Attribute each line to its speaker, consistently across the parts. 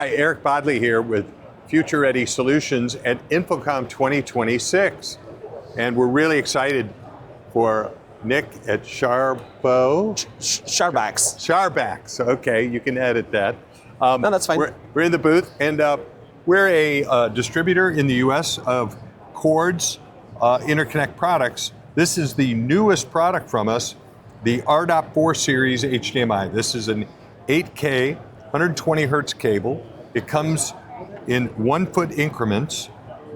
Speaker 1: Hi, Eric Bodley here with Future Ready Solutions at Infocomm 2026. And we're really excited for Nick at Sharbax. Okay, you can edit that.
Speaker 2: No, that's fine.
Speaker 1: We're in the booth, and we're a distributor in the US of Kordz interconnect products. This is the newest product from us, the R.4 Series HDMI. This is an 8K, 120 hertz cable. It comes in 1 foot increments,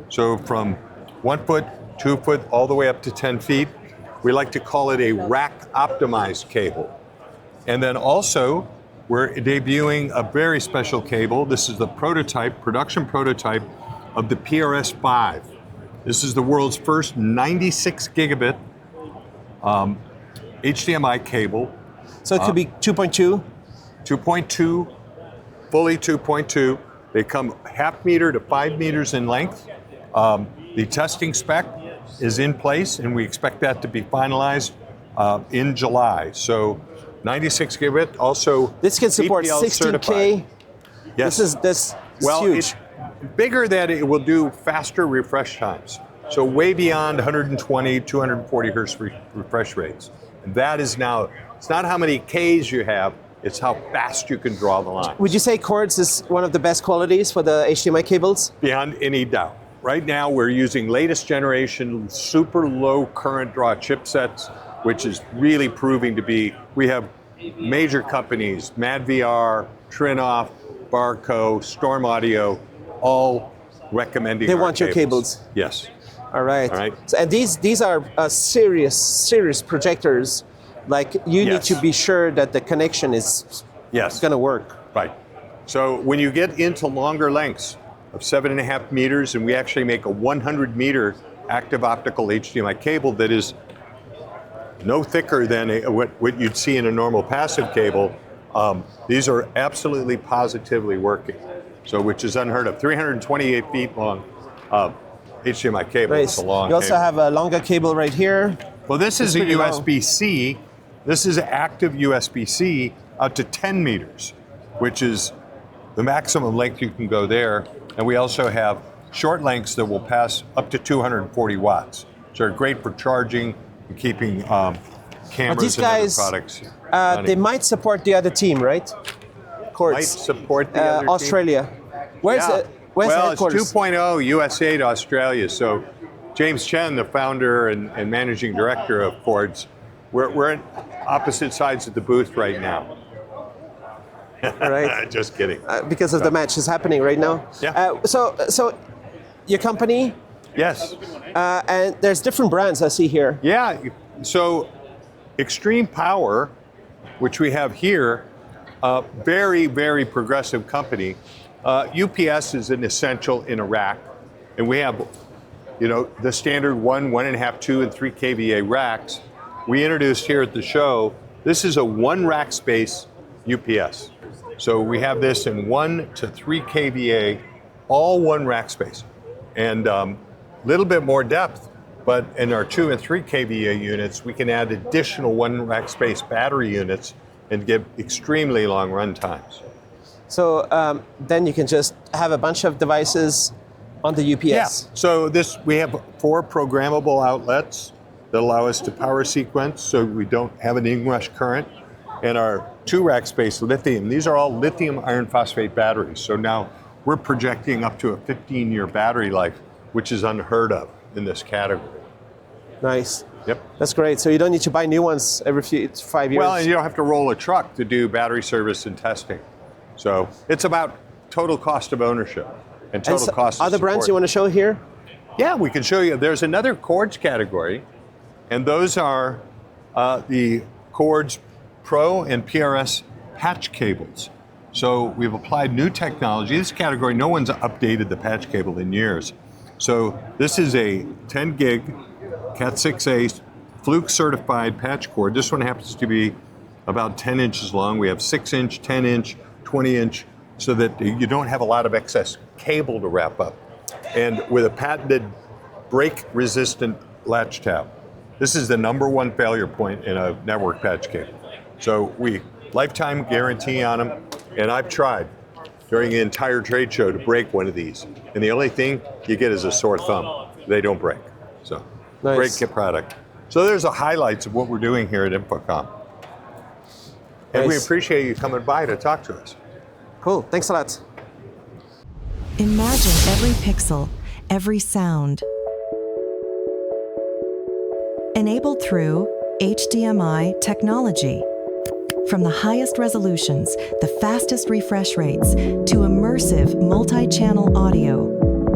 Speaker 1: so from 1 foot, 2 foot, all the way up to 10 feet. We like to call it a rack optimized cable. And then also, we're debuting a very special cable. This is the prototype, production prototype of the PRS-5. This is the world's first 96 gigabit HDMI cable.
Speaker 2: So it could be 2.2?
Speaker 1: 2.2, fully 2.2. They come half meter to 5 meters in length. The testing spec is in place, and we expect that to be finalized in July. So 96 gigabit, also
Speaker 2: this can support
Speaker 1: EPL
Speaker 2: 16K.
Speaker 1: certified. Yes.
Speaker 2: This is huge.
Speaker 1: It's bigger that it will do faster refresh times. So way beyond 120, 240 hertz refresh rates. And that is now, it's not how many Ks you have, it's how fast you can draw the line.
Speaker 2: Would you say Kordz is one of the best qualities for the HDMI cables?
Speaker 1: Beyond any doubt. Right now we're using latest generation super low current draw chipsets, which is really proving to be, we have major companies, MadVR, Trinnov, Barco, Storm Audio, all recommending
Speaker 2: They want your cables?
Speaker 1: Yes.
Speaker 2: All right.
Speaker 1: All right.
Speaker 2: So, and these are serious projectors. Like you need to be sure that the connection is going to work.
Speaker 1: Right. So when you get into longer lengths of 7.5 meters, and we actually make a 100 meter active optical HDMI cable that is no thicker than what you'd see in a normal passive cable, these are absolutely positively working. So which is unheard of. 328 feet long HDMI cable.
Speaker 2: Right.
Speaker 1: It's a long
Speaker 2: You also
Speaker 1: cable.
Speaker 2: have a longer cable right here.
Speaker 1: Well, this is a USB-C. This is active USB-C out to 10 meters, which is the maximum length you can go there. And we also have short lengths that will pass up to 240 watts. So they're great for charging and keeping cameras
Speaker 2: these
Speaker 1: and other
Speaker 2: guys,
Speaker 1: products.
Speaker 2: They might support the other team, right? Kordz.
Speaker 1: Might support the other
Speaker 2: Australia.
Speaker 1: team.
Speaker 2: Where's the headquarters?
Speaker 1: It's 2.0 USA to Australia. So James Chen, the founder and managing director of Kordz, we're at opposite sides of the booth right now.
Speaker 2: All right.
Speaker 1: Just kidding.
Speaker 2: Because of the match is happening right now.
Speaker 1: Yeah.
Speaker 2: So your company?
Speaker 1: Yes.
Speaker 2: And there's different brands I see here.
Speaker 1: Yeah. So Extreme Power, which we have here, very, very progressive company. UPS is an essential in a rack, and we have, the standard 1, 1.5, 2, and 3 kVA racks. We introduced here at the show, this is a 1 rack space UPS. So we have this in 1 to 3 kVA, all 1 rack space. And little bit more depth, but in our 2 and 3 kVA units, we can add additional 1 rack space battery units and get extremely long run times.
Speaker 2: So then you can just have a bunch of devices on the UPS.
Speaker 1: Yeah. So we have 4 programmable outlets that allow us to power sequence so we don't have an inrush current. And our 2 rack space lithium, these are all lithium iron phosphate batteries. So now we're projecting up to a 15-year battery life, which is unheard of in this category.
Speaker 2: Nice.
Speaker 1: Yep.
Speaker 2: That's great. So you don't need to buy new ones every 5 years.
Speaker 1: Well, and you don't have to roll a truck to do battery service and testing. So it's about total cost of ownership and total cost of
Speaker 2: other
Speaker 1: support.
Speaker 2: brands you want to show here?
Speaker 1: Yeah, we can show you. There's another Kordz category, and those are the Kordz Pro and PRS patch cables. So we've applied new technology. This category, no one's updated the patch cable in years. So this is a 10 gig Cat6A Fluke certified patch cord. This one happens to be about 10 inches long. We have 6-inch, 10-inch, 20-inch, so that you don't have a lot of excess cable to wrap up. And with a patented break-resistant latch tab. This is the #1 failure point in a network patch cable. So we lifetime guarantee on them, and I've tried during the entire trade show to break one of these. And the only thing you get is a sore thumb. They don't break. So,
Speaker 2: Nice.
Speaker 1: great kit product. So there's the highlights of what we're doing here at Infocomm. And we
Speaker 2: Nice.
Speaker 1: appreciate you coming by to talk to us.
Speaker 2: Cool. Thanks a lot.
Speaker 3: Imagine every pixel, every sound. Enabled through HDMI technology. From the highest resolutions, the fastest refresh rates, to immersive multi-channel audio,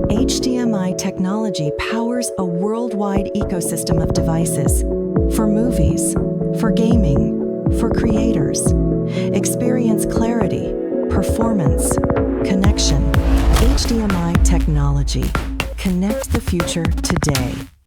Speaker 3: HDMI technology powers a worldwide ecosystem of devices for movies, for gaming, for creators. Experience clarity, performance, connection. HDMI technology. Connect the future today.